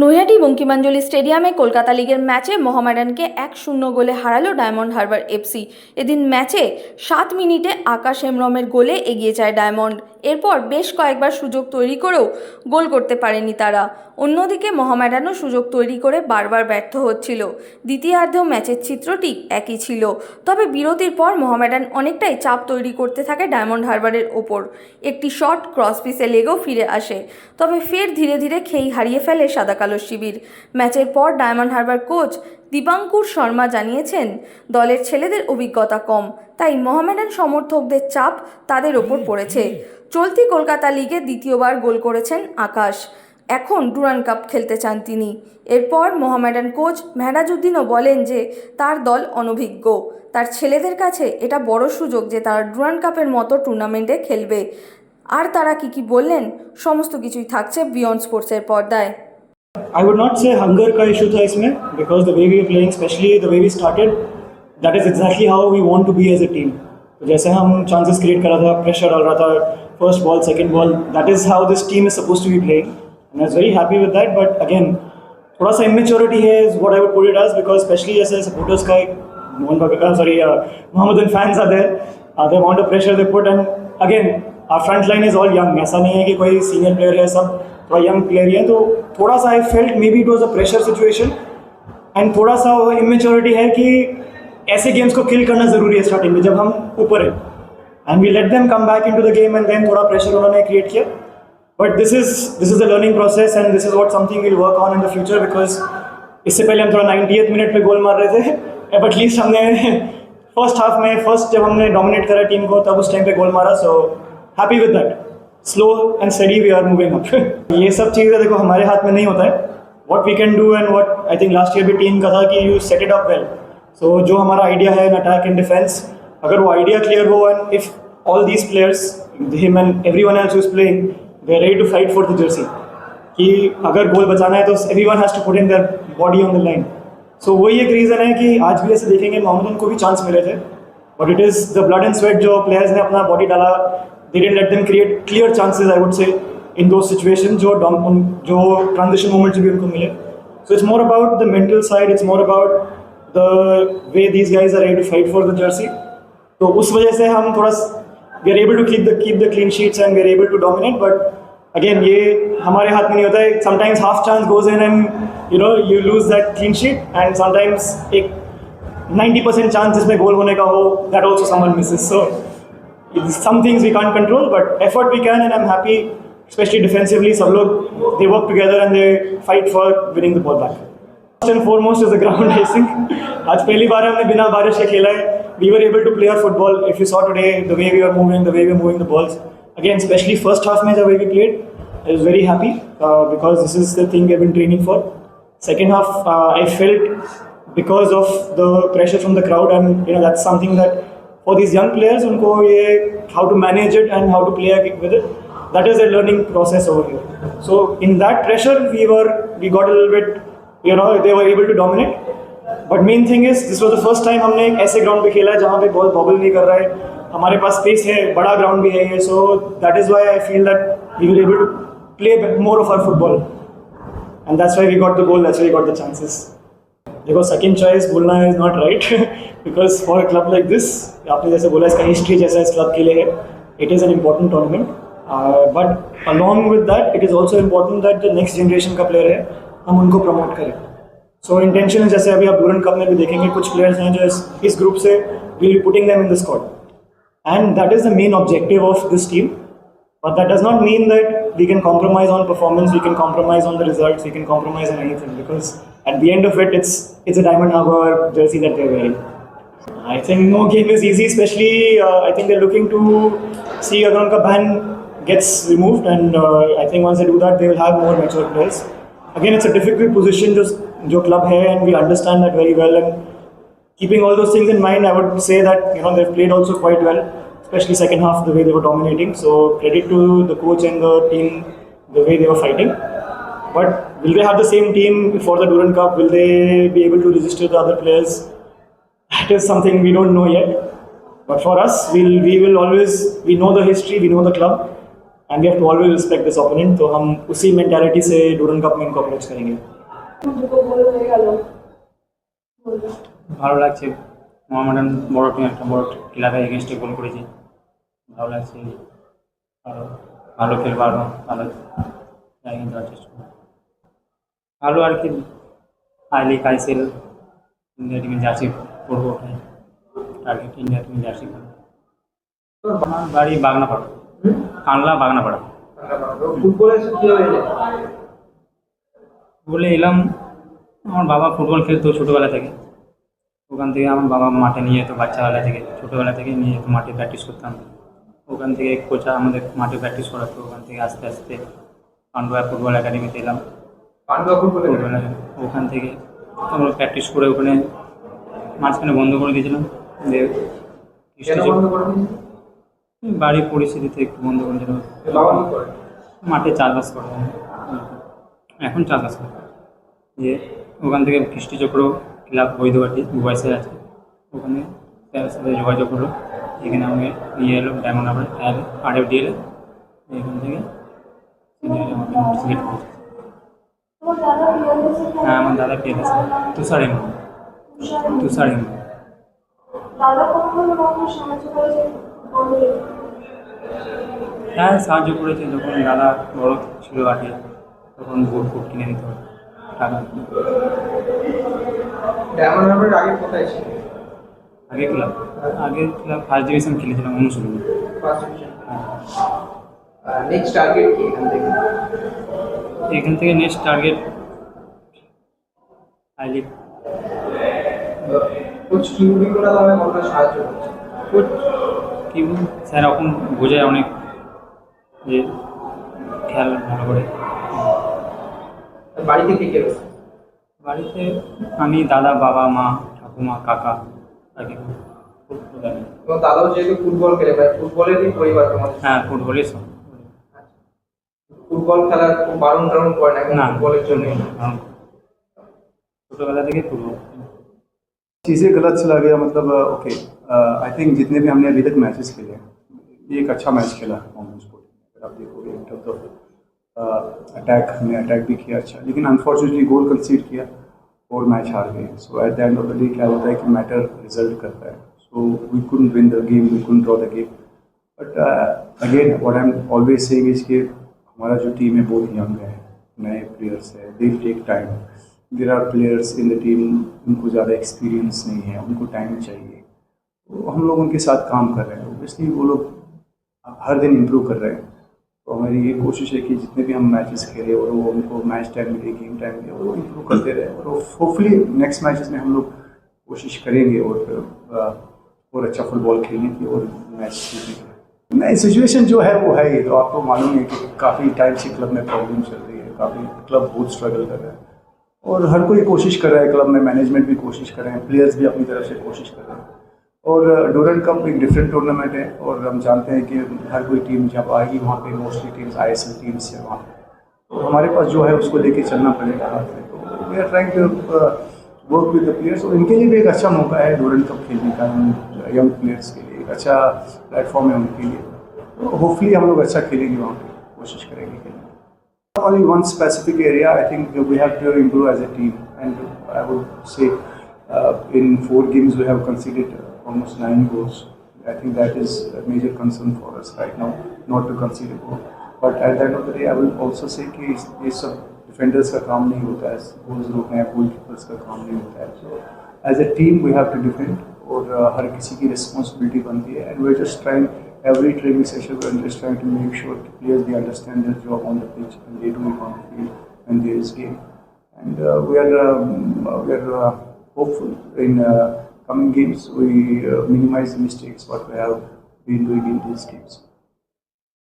নৈহাটি বঙ্কিমাঞ্জলি স্টেডিয়ামে কলকাতা লিগের ম্যাচে মোহামেডানকে 1-0 গোলে হারালো ডায়মন্ড হারবার এফসি। এদিন ম্যাচে 7 মিনিটে আকাশ হেমব্রমের গোলে এগিয়ে যায় ডায়মন্ড। এরপর বেশ কয়েকবার সুযোগ তৈরি করেও গোল করতে পারেনি তারা। অন্যদিকে মোহামেডানও সুযোগ তৈরি করে বারবার ব্যর্থ হচ্ছিল। দ্বিতীয়ার্ধেও ম্যাচের চিত্রটি একই ছিল, তবে বিরতির পর মোহামেডান অনেকটাই চাপ তৈরি করতে থাকে ডায়মন্ড হারবারের ওপর। একটি শট ক্রস পিসে লেগেও ফিরে আসে, তবে ফের ধীরে ধীরে খেই হারিয়ে ফেলে সাদা কালো শিবির। ম্যাচের পর ডায়মন্ড হারবার কোচ দীপাঙ্কুর শর্মা জানিয়েছেন, দলের ছেলেদের অভিজ্ঞতা কম, তাই মোহামেডান সমর্থকদের চাপ তাদের ওপর পড়েছে। চলতি কলকাতা লিগে দ্বিতীয়বার গোল করেছেন আকাশ, এখন ডুরান্ড কাপ খেলতে চান তিনি। এরপর মোহামেডান কোচ মেহরাজউদ্দিনও বলেন যে তার দল অনভিজ্ঞ, তার ছেলেদের কাছে এটা বড় সুযোগ যে তারা ডুরান্ড কাপের মতো টুর্নামেন্টে খেলবে। আর তারা কি বললেন সমস্ত কিছুই থাকছে বিয়ন্ড স্পোর্টসের পর্দায়। I would not say hunger का issue था इसमें, because the way we are playing, especially the way we started, that is exactly how we want to be as a team. तो जैसे हम chances create कर रहा था, pressure डाल रहा था, first ball, second ball, that is how this team is supposed to be playing, and I was very happy with that. But again, थोड़ा सा immaturity है is what I would put it as, because especially जैसे supporters का Mohammedan fans are there, the amount of pressure they put, and again our front line is all young. ऐसा नहीं है कि कोई senior player है, सब थोड़ा यंग प्लेयर है, तो थोड़ा सा I felt may be it was a pressure situation, and थोड़ा सा इमेच्योरिटी है कि ऐसे गेम्स को किल करना ज़रूरी है स्टार्टिंग में जब हम ऊपर है, and we let them come back into the game, and then थोड़ा प्रेशर उन्होंने क्रिएट किया. But this is a learning process, and this is what something will work on in the future, because इससे पहले हम थोड़ा 90th minute पे गोल मार रहे थे, बट एटलीस्ट हमने फर्स्ट हाफ में जब हमने डोमिनेट करा टीम को तब उस टाइम पे गोल मारा, so happy with that. Slow and steady we are moving up. ये सब चीज़ें देखो हमारे हाथ में नहीं होता है. What we can do, and what I think last year भी टीम का था कि you set it up well. So जो हमारा आइडिया है इन अटैक एंड डिफेंस, अगर वो आइडिया क्लियर हो, and if all these players, him and everyone else who is playing, they are ready to fight for the jersey, कि अगर goal बचाना है तो everyone has to put in their body on the line. So वही एक reason है कि आज भी ऐसे देखेंगे मोहम्मदन को भी चांस मिले थे, but it is the blood and sweat जो प्लेयर्स ने अपना बॉडी डाला. They didn't let them create clear chances, I would say, in those situations जो transition moments भी उनको मिले. So it's more about the mental side, it's more about the way these guys are ready to fight for the jersey. तो उस वजह से हम थोड़ा we are able to keep the clean sheets, and we are able to dominate. But again ये हमारे हाथ में नहीं होता है. Sometimes half chance goes in and you lose that clean sheet, and sometimes एक 90% chance जिसमें गोल होने का हो, that also someone misses. So some things we can't control, but effort we can, and I'm happy, especially defensively, सब लोग they work together and they fight for winning the ball back. First and foremost is the ground, I think. आज पहली बार हमने बिना बारिश के खेला है. We were able to play our football. If you saw today the way we were moving the balls, again especially first half में जब we played, I was very happy because this is the thing we've been training for. Second half I felt because of the pressure from the crowd, and that's something that for these young players, उनको ये how to manage it and how to play with it, that is a learning process over here. So in that pressure, we got a little bit, they were able to dominate. But main thing is, this was the first time हमने एक ऐसे ground पे खेला है जहाँ पे ball बॉबल नहीं कर रहा है. हमारे पास स्पेस है, बड़ा ग्राउंड भी है ये, so that is why I feel that we were able to play more of our football, and that's why we got the goal, that's why we got the chances. देखो second choice बोलना is not right, because for a club like this, आपने जैसे बोला इसका history जैसा इस club के लिए है, it is an important tournament. But along with that it is also important that जो नेक्स्ट जनरेशन का प्लेयर है हम उनको प्रमोट करें. सो इंटेंशन जैसे अभी आप डूरंड कप में भी देखेंगे कुछ प्लेयर्स हैं जो इस ग्रुप से will be putting them in the squad, and that is the main objective of this team. But that does not mean that we can compromise on performance, we can compromise on the results, we can compromise on anything, because at the end of it, it's a Diamond Harbour jersey that they're wearing. I think no game is easy, especially I think they're looking to see अगर उनका ban gets removed, and I think once they do that, they will have more mature players. Again, it's a difficult position जो club है, and we understand that very well. And keeping all those things in mind, I would say that they've played also quite well, especially second half, the way they were dominating. So credit to the coach and the team, the way they were fighting. But will they have the same team for the Durand Cup? Will they be able to register the other players? That is something we don't know yet. But for us, we will always, we know the history, we know the club. And we have to always respect this opponent. तो हम उसी mentality से Durand cup में इनको approach करेंगे. ভালো লাগছে, মোহামেডান বড় টিম, একটা বড় ক্লাবের এগেনস্টে গোল করেছি, ভালো লাগছে। আরও ভালো খেলবো, আরও ভালো জায়গায় যাওয়ার চেষ্টা করবো। ভালো আর কি, আই লিগ আইসিএল ইন্ডিয়া টিমের জার্সি পরবো, ওটাই টার্গেট, ইন্ডিয়া টিমের জার্সি পরবো। আমার বাড়ি বাগনাপাড়া, কানলা বাগনাপাড়া। ফুটবলে এলাম, আমার বাবা ফুটবল খেলতো ছোটোবেলা থেকে, ওখান থেকে আমার বাবা মাঠে নিয়ে যেত, বাচ্চাবেলা থেকে ছোটোবেলা থেকে নিয়ে যেত, মাঠে প্র্যাকটিস করতাম। ওখান থেকে কোচা আমাদের মাঠে প্র্যাকটিস করাতো, ওখান থেকে আস্তে আস্তে পান্ডুয়া ফুটবল একাডেমিতে এলাম। ওখান থেকে আমরা প্র্যাকটিস করে ওখানে মাঝখানে বন্ধ করে দিয়েছিলাম, বাড়ির পরিস্থিতিতে একটু বন্ধ করেছিলাম। মাঠে চাষবাস করা, এখন চাষবাস করে দিয়ে ওখান থেকে কৃষ্টিচক্র ক্লাব বৈধবাটি দুবাইসে আছে, ওখানে তার সাথে যোগাযোগ করলো, এখানে আমাকে নিয়ে এলো ডায়মন্ড হারবার RFDL, এখান থেকে আমাকে সিলেক্ট করেছে। হ্যাঁ, আমার দাদা পেয়ে গেছে, তুষার হেমব্রম। হ্যাঁ, সাহায্য করেছে। যখন দাদা বড় ছিল আগে, তখন বুট ফুট কিনে দিতে হবে, টাকা। আগে ক্লাব ফার্স্ট ডিভিশন খেলেছিলাম, অনুশীলন। এখান থেকে next target I league. Coach কি বলুন স্যার, এখন বোঝায় অনেক, যে খেয়াল ভালো করে। বাড়িতে আমি, দাদা, বাবা, মা, ঠাকুমা, কাকা আর কি। দাদাও যেহেতু ফুটবল খেলে, ফুটবলেরই পরিবার তোমাদের? হ্যাঁ, ফুটবলের সব। ফুটবল খেলার বারণ টারণ করে না ফুটবলের জন্য? ছোটবেলা থেকে ফুটবল। चीज़ें गलत चला गया, मतलब ओके, आई थिंक जितने भी हमने अभी तक मैचेस खेले, ये एक अच्छा मैच खेला मोहम्मद स्पोर्ट। अगर आप देखोगे इन टर्म्स ऑफ अटैक, हमने अटैक भी किया अच्छा, लेकिन अनफॉर्चुनेटली गोल कंसीड किया और मैच हार गए। So at the end of the day क्या होता है कि मैटर रिजल्ट करता है। So we couldn't win the game, we couldn't draw the game, but again what I am always saying is कि हमारा जो टीम है बहुत यंग है, नए प्लेयर्स है, they take time. There are players in the team, उनको ज़्यादा एक्सपीरियंस नहीं है, उनको टाइम चाहिए। तो हम लोग उनके साथ काम कर रहे हैं, ओबियसली वो लोग हर दिन इम्प्रूव कर रहे हैं। तो हमारी ये कोशिश है कि जितने भी हम मैचेस खेले और वो उनको मैच टाइम मिले, गेम टाइम मिले, वो इम्प्रूव करते रहे। और होपफुली नेक्स्ट मैचेस में हम लोग कोशिश करेंगे और अच्छा फुटबॉल खेलने की और मैच जीतने की। नहीं, सिचुएशन जो है वो है ही, तो आपको मालूम है कि काफ़ी टाइम से क्लब में प्रॉब्लम चल रही है, काफ़ी क्लब बहुत स्ट्रगल कर रहा है और हर कोई कोशिश कर रहा है, क्लब में मैनेजमेंट भी कोशिश कर रहे हैं, प्लेयर्स भी अपनी तरफ से कोशिश कर रहे हैं। और डूरन कप एक डिफरेंट टूर्नामेंट है और हम जानते हैं कि हर कोई टीम जब आएगी वहाँ पे मोस्टली टीम्स ISL टीम्स है वहाँ पे, तो हमारे पास जो है उसको लेके चलना पड़ेगा हाथ में। तो we are trying to work with the players, और इनके लिए भी एक अच्छा मौका है डूरन कप खेलने का, यंग प्लेयर्स के लिए एक अच्छा प्लेटफॉर्म है उनके लिए। तो होपफुली हम लोग अच्छा खेलेंगे, वहाँ पर कोशिश करेंगे खेलने। Only one specific area, I think we have to improve as a team, and I would say in 4 games we have conceded almost 9 goals. I think that is a major concern for us right now, not to concede a goal. But at the end of the day, I will also say कि ये सब defenders का काम नहीं होता है, goals रोकना है गोल कीपर्स का काम नहीं होता है। So as a team we have to defend, और हर किसी की रिस्पॉन्सिबिलिटी बनती है, and we are just trying every training session, we are just trying to make sure that players they understand their job on the pitch and they do it on the field when there is game. And we are hopeful in coming games we minimize the mistakes what we have been doing in these games.